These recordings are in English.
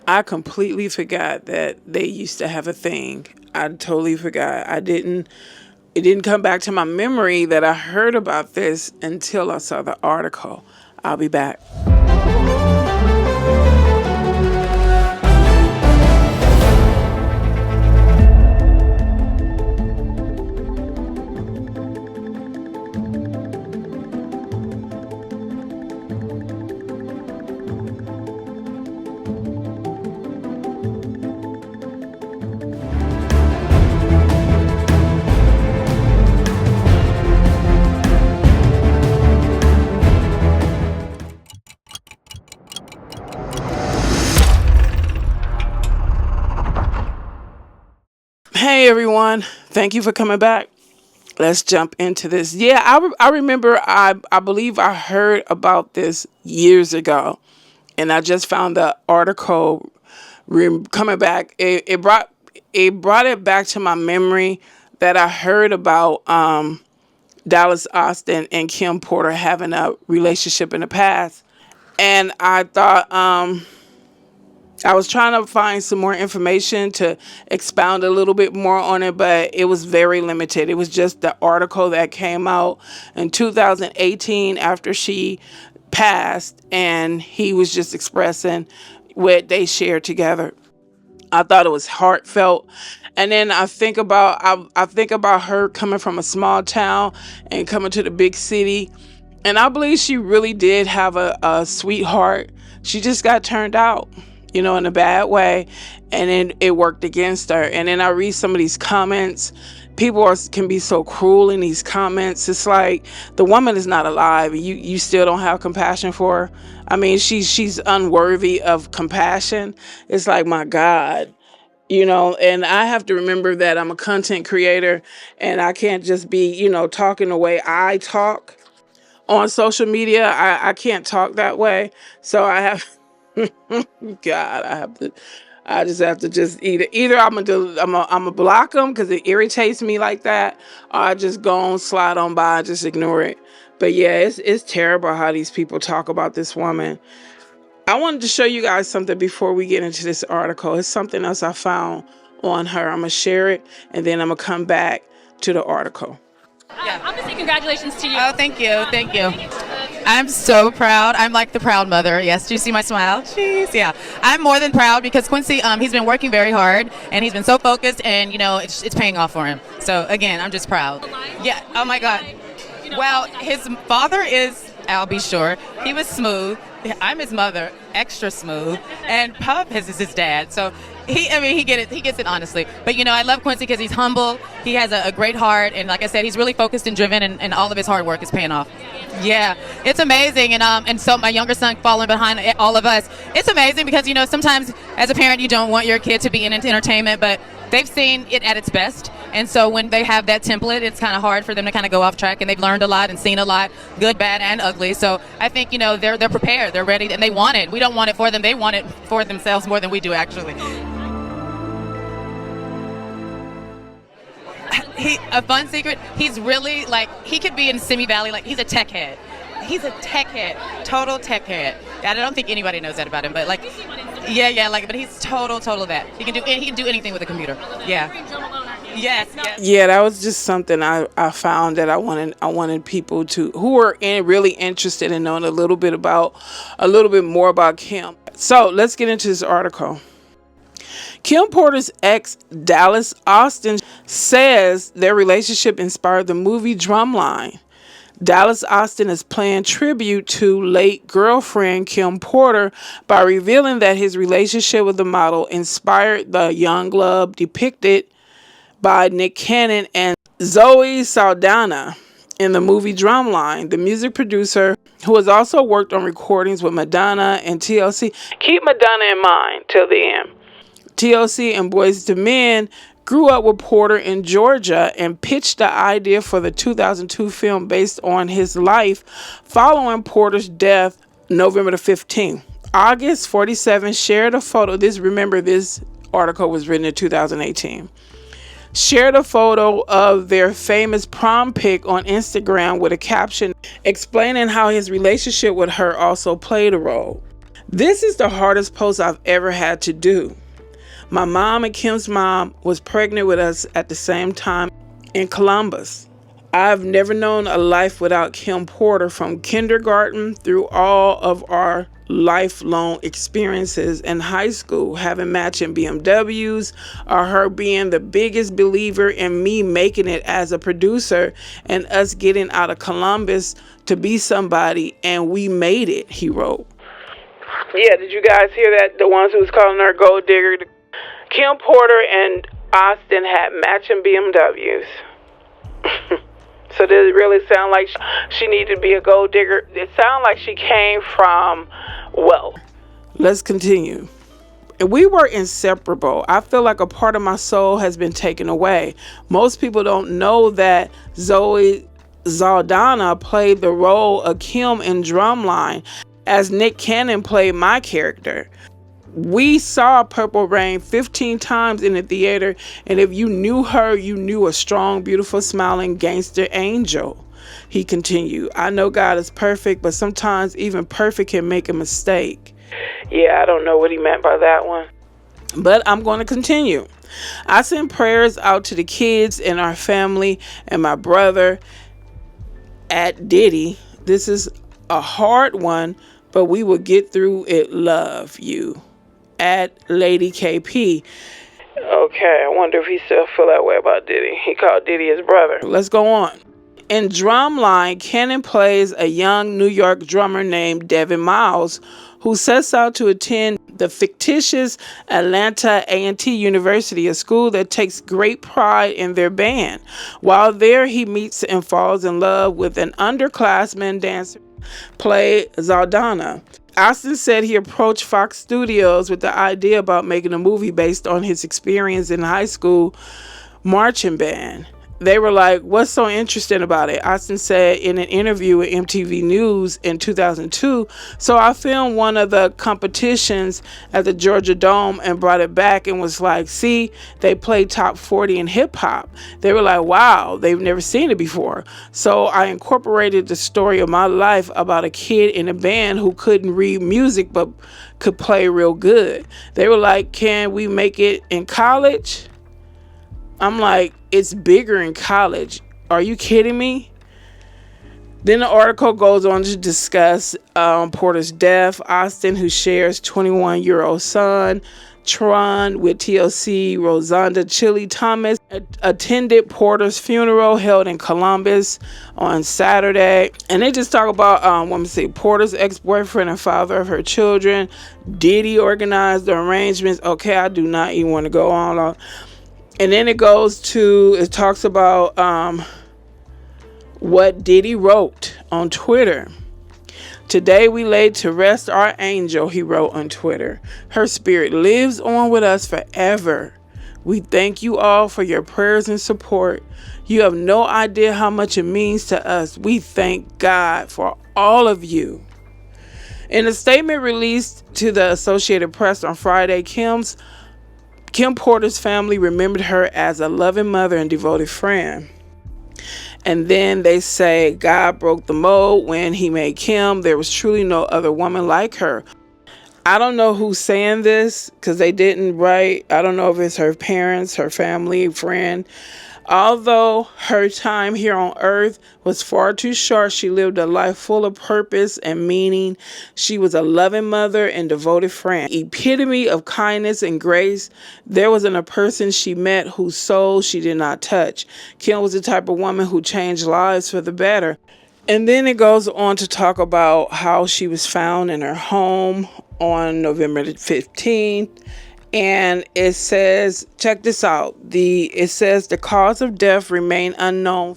I completely forgot that they used to have a thing. I totally forgot. It didn't come back to my memory that I heard about this until I saw the article. I'll be back. Hey everyone, thank you for coming back. Let's jump into this. Yeah, I remember, I believe I heard about this years ago, and I just found the article coming back. It brought it back to my memory that I heard about Dallas Austin and Kim Porter having a relationship in the past, and I thought I was trying to find some more information to expound a little bit more on it, but it was very limited. It was just the article that came out in 2018 after she passed, and he was just expressing what they shared together. I thought it was heartfelt. And then I think about her coming from a small town and coming to the big city. And I believe she really did have a sweetheart. She just got turned out, in a bad way. And then it worked against her. And then I read some of these comments. People can be so cruel in these comments. It's like the woman is not alive. You still don't have compassion for her. I mean, she's unworthy of compassion. It's like, my God. And I have to remember that I'm a content creator, and I can't just be, talking the way I talk on social media. I can't talk that way. So I have, God, I just have to just either I'm gonna block them because it irritates me like that, or I just go on, slide on by, and just ignore it. But yeah, it's terrible how these people talk about this woman. I wanted to show you guys something before we get into this article. It's something else I found on her. I'm going to share it, and then I'm going to come back to the article. Yeah. I'm going to say congratulations to you. Oh, thank you. Thank you. I'm so proud. I'm like the proud mother. Yes. Do you see my smile? Jeez. Yeah. I'm more than proud because Quincy, he's been working very hard, and he's been so focused, and, it's paying off for him. So, again, I'm just proud. Yeah. Oh, my God. Well, his father is, I'll be sure, he was smooth. I'm his mother, extra smooth, and Pup is his dad. So he gets it honestly. But I love Quincy because he's humble. He has a great heart, and like I said, he's really focused and driven, and all of his hard work is paying off. Yeah, it's amazing, and so my younger son following behind all of us. It's amazing because sometimes as a parent you don't want your kid to be in entertainment, but they've seen it at its best. And so when they have that template, it's kind of hard for them to kind of go off track, and they've learned a lot and seen a lot, good, bad, and ugly. So I think, they're prepared, they're ready, and they want it. We don't want it for them. They want it for themselves more than we do, actually. A fun secret, he's really, he could be in Simi Valley, he's a tech head. He's a tech head, total tech head. I don't think anybody knows that about him, but but he's total that. He can do anything with a computer. Yeah. Yes. Yeah, that was just something I found that I wanted people who were really interested in knowing a little bit more about Kim. So let's get into this article. Kim Porter's ex, Dallas Austin, says their relationship inspired the movie Drumline. Dallas Austin is paying tribute to late girlfriend Kim Porter by revealing that his relationship with the model inspired the young love depicted by Nick Cannon and Zoe Saldana in the movie Drumline. The music producer, who has also worked on recordings with Madonna and TLC, keep Madonna in mind till the end. TLC and Boyz II Men grew up with Porter in Georgia and pitched the idea for the 2002 film based on his life following Porter's death November the 15th. August 47 shared a photo. This article was written in 2018. Shared a photo of their famous prom pic on Instagram with a caption explaining how his relationship with her also played a role. This is the hardest post I've ever had to do. My mom and Kim's mom was pregnant with us at the same time in Columbus. I've never known a life without Kim Porter, from kindergarten through all of our lifelong experiences in high school, having matching BMWs, or her being the biggest believer in me making it as a producer and us getting out of Columbus to be somebody, and we made it, he wrote. Yeah, did you guys hear that? The ones who was calling her gold digger. Kim Porter and Austin had matching BMWs. So does it really sound like she needed to be a gold digger? It sounds like she came from wealth. Let's continue. We were inseparable. I feel like a part of my soul has been taken away. Most people don't know that Zoe Saldana played the role of Kim in Drumline, as Nick Cannon played my character. We saw Purple Rain 15 times in the theater, and if you knew her, you knew a strong, beautiful, smiling gangster angel. He continued, I know God is perfect, but sometimes even perfect can make a mistake. Yeah, I don't know what he meant by that one. But I'm going to continue. I send prayers out to the kids and our family and my brother at DIDDY. This is a hard one, but we will get through it. Love you. At Lady KP. Okay, I wonder if he still feel that way about Diddy. He called Diddy his brother. Let's go on. In Drumline, Cannon plays a young New York drummer named Devin Miles, who sets out to attend the fictitious Atlanta A&T University, a school that takes great pride in their band. While there, he meets and falls in love with an underclassman dancer played Saldana. Austin said he approached Fox Studios with the idea about making a movie based on his experience in high school marching band. They were like, what's so interesting about it? Austin said in an interview with MTV News in 2002, so I filmed one of the competitions at the Georgia Dome and brought it back and was like, see, they play top 40 in hip hop. They were like, wow, they've never seen it before. So I incorporated the story of my life about a kid in a band who couldn't read music but could play real good. They were like, can we make it in college? I'm like, it's bigger in college. Are you kidding me? Then the article goes on to discuss Porter's death. Austin, who shares 21-year-old son, Tron, with TLC Rosanda Chili Thomas, attended Porter's funeral held in Columbus on Saturday. And they just talk about, Porter's ex-boyfriend and father of her children. Diddy organized the arrangements. Okay, I do not even want to go on. And then it talks about what Diddy wrote on Twitter. Today we laid to rest our angel, he wrote on Twitter. Her spirit lives on with us forever. We thank you all for your prayers and support. You have no idea how much it means to us. We thank God for all of you. In a statement released to the Associated Press on Friday, Kim Porter's family remembered her as a loving mother and devoted friend. And then they say God broke the mold when he made Kim. There was truly no other woman like her. I don't know who's saying this because they didn't write. I don't know if it's her parents, her family, friend. Although her time here on earth was far too short, she lived a life full of purpose and meaning. She was a loving mother and devoted friend, epitome of kindness and grace. There wasn't a person she met whose soul she did not touch. Kim was the type of woman who changed lives for the better. And then it goes on to talk about how she was found in her home on November 15th. And it says, check this out. It says the cause of death remain unknown.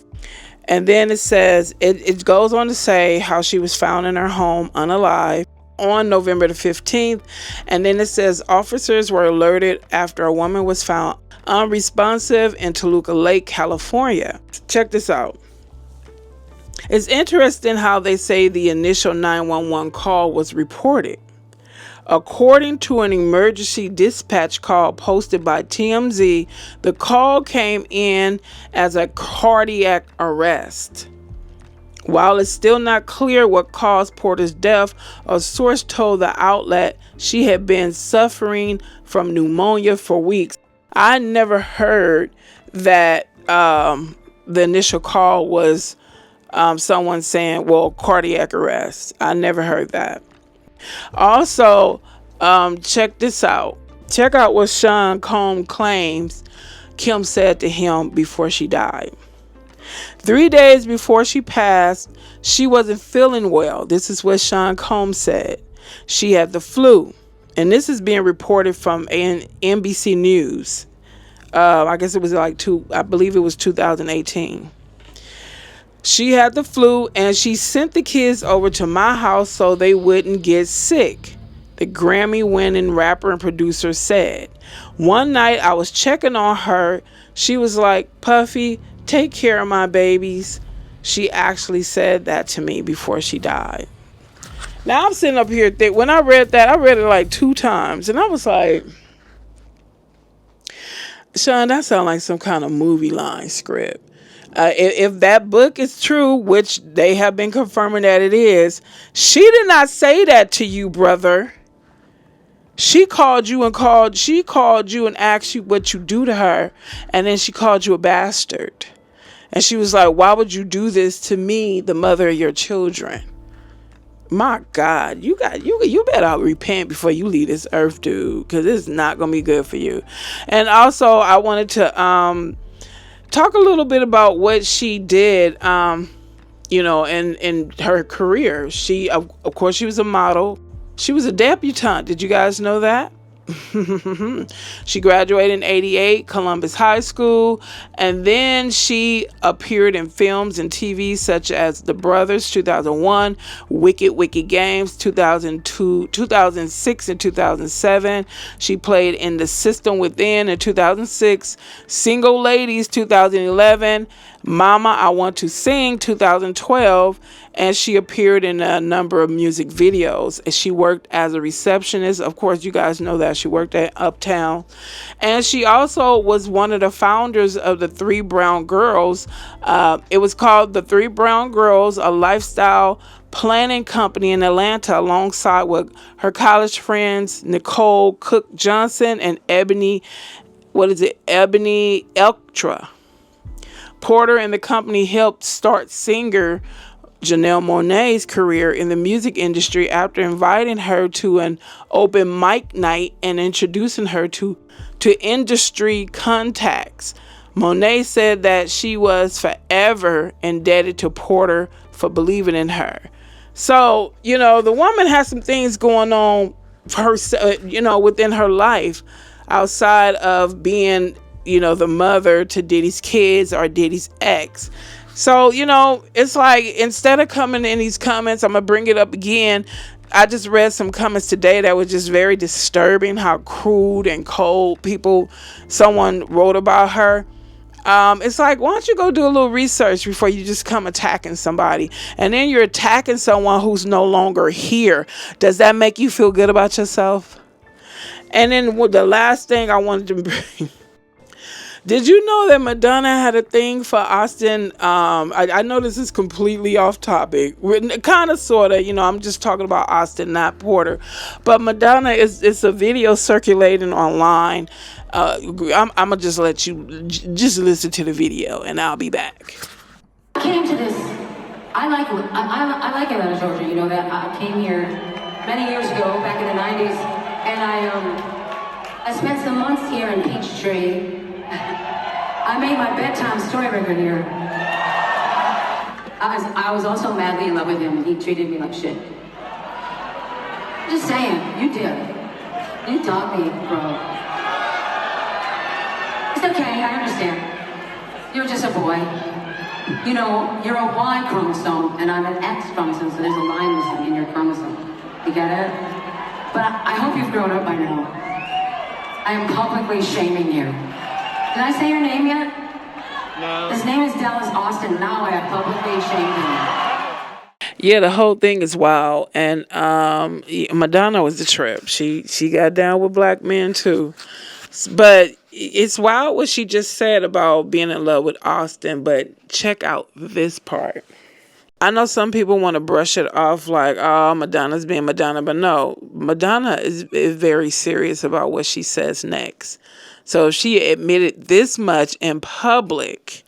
And then it says, it goes on to say how she was found in her home unalive on November the 15th. And then it says officers were alerted after a woman was found unresponsive in Toluca Lake, California. Check this out. It's interesting how they say the initial 911 call was reported. According to an emergency dispatch call posted by TMZ, the call came in as a cardiac arrest. While it's still not clear what caused Porter's death, a source told the outlet she had been suffering from pneumonia for weeks. I never heard that the initial call was someone saying, well, cardiac arrest. I never heard that. Also, check this out. Check out what Sean Combs claims Kim said to him before she died. 3 days before she passed, she wasn't feeling well. This is what Sean Combs said. She had the flu. And this is being reported from NBC News. I guess it was I believe it was 2018. She had the flu and she sent the kids over to my house so they wouldn't get sick. The Grammy-winning rapper and producer said. One night I was checking on her. She was like, Puffy, take care of my babies. She actually said that to me before she died. Now I'm sitting up here, when I read that, I read it like 2 times. And I was like, Sean, that sounds like some kind of movie line script. If that book is true, which they have been confirming that it is, she did not say that to you, brother. She called you and asked you what you do to her, and then she called you a bastard. And she was like, why would you do this to me, the mother of your children? My God, you better repent before you leave this earth, dude, because it's not going to be good for you. And also, I wanted to talk a little bit about what she did, in her career. She, of course, she was a model. She was a debutante. Did you guys know that? She graduated in 88, Columbus High School, and then she appeared in films and TV such as The Brothers, 2001, Wicked Games, 2002, 2006, and 2007. She played in The System Within in 2006, Single Ladies, 2011, Mama, I Want to Sing, 2012, and she appeared in a number of music videos. She worked as a receptionist. Of course, you guys know that. She worked at Uptown. And she also was one of the founders of the Three Brown Girls. It was called the Three Brown Girls, a lifestyle planning company in Atlanta, alongside with her college friends, Nicole Cook Johnson and Ebony Eltra. Porter and the company helped start singer Janelle Monáe's career in the music industry after inviting her to an open mic night and introducing her to industry contacts. Monáe said that she was forever indebted to Porter for believing in her. So, the woman has some things going on for her, within her life outside of being the mother to Diddy's kids or Diddy's ex. So, it's like, instead of coming in these comments, I'm going to bring it up again. I just read some comments today that was just very disturbing, how crude and cold someone wrote about her. It's like, why don't you go do a little research before you just come attacking somebody? And then you're attacking someone who's no longer here. Does that make you feel good about yourself? And then the last thing I wanted to bring. Did you know that Madonna had a thing for Austin? I know this is completely off topic. Kind of, sort of. I'm just talking about Austin, not Porter. But Madonna, it's a video circulating online. I'm going to just let you just listen to the video, and I'll be back. I came to this. I like Atlanta, Georgia. You know that. I came here many years ago, back in the 90s. And I spent some months here in Peachtree. I made my bedtime story record here. I was also madly in love with him, and he treated me like shit. Just saying, you did. You taught me, bro. It's okay, I understand. You're just a boy. You're a Y chromosome, and I'm an X chromosome, so there's a line missing in your chromosome. You get it? But I hope you've grown up by now. I am publicly shaming you. Did I say your name yet? No. His name is Dallas Austin. Now I have publicly shamed him. Yeah, the whole thing is wild. And Madonna was the trip. She got down with black men too. But it's wild what she just said about being in love with Austin. But check out this part. I know some people want to brush it off like, oh, Madonna's being Madonna, but no, Madonna is very serious about what she says next. So if she admitted this much in public,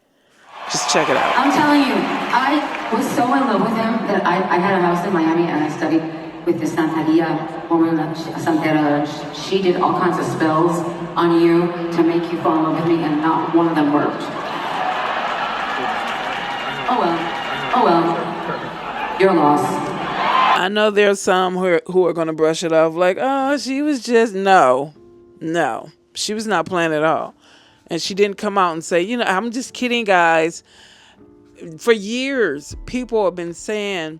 just check it out. I'm telling you, I was so in love with him that I had a house in Miami and I studied with this Santeria woman, Santera. She did all kinds of spells on you to make you fall in love with me, and not one of them worked. Oh well, your loss. I know there's some who are going to brush it off like, oh, she was just, no, she was not playing at all. And she didn't come out and say, you know, I'm just kidding, guys. For years, people have been saying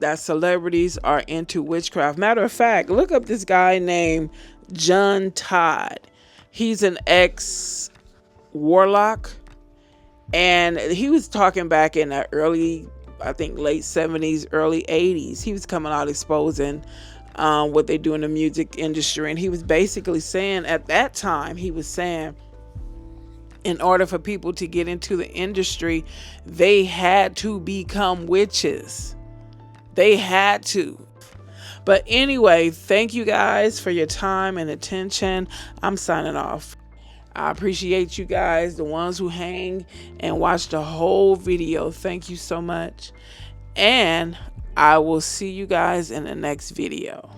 that celebrities are into witchcraft. Matter of fact, look up this guy named John Todd. He's an ex-warlock. And he was talking back in the early, I think, late 70s, early 80s. He was coming out exposing what they do in the music industry. And he was basically saying, at that time, he was saying, in order for people to get into the industry, they had to become witches. They had to. But anyway, thank you guys for your time and attention. I'm signing off. I appreciate you guys, the ones who hang and watch the whole video. Thank you so much. And I will see you guys in the next video.